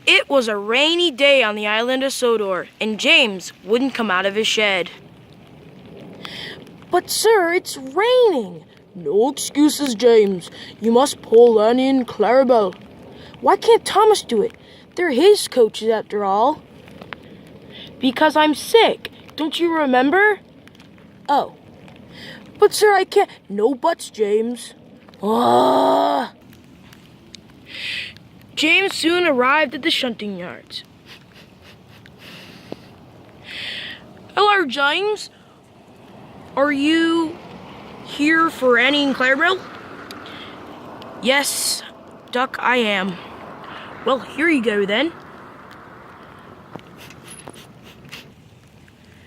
It was a rainy day on the island of Sodor, and James wouldn't come out of his shed. But sir, it's raining. No excuses, James. You must pull Annie and Clarabelle. Why can't Thomas do it? They're his coaches after all. Because I'm sick. Don't you remember? Oh. But sir, I can't. No buts, James. Ah. James soon arrived at the shunting yards. Hello, James. Are you here for Annie and Clarabelle? Yes, Duck, I am. Well, here you go then.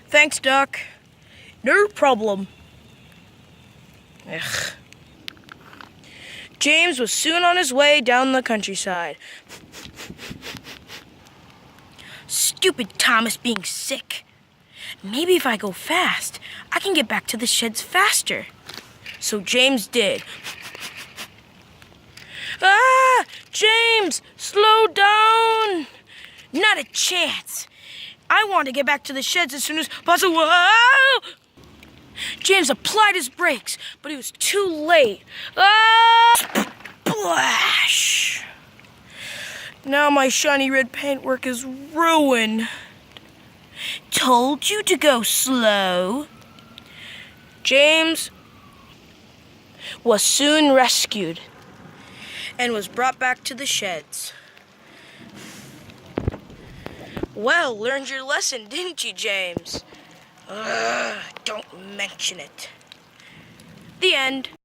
Thanks, Duck. No problem. Ugh. James was soon on his way down the countryside. Stupid Thomas being sick. Maybe if I go fast, I can get back to the sheds faster. So James did. Ah! James! Slow down! Not a chance. I want to get back to the sheds as soon as possible. Ah! James applied his brakes, but he was too late. Ah! Splash! Now my shiny red paintwork is ruined. Told you to go slow. James was soon rescued and was brought back to the sheds. Well, learned your lesson, didn't you, James? Don't mention it. The end.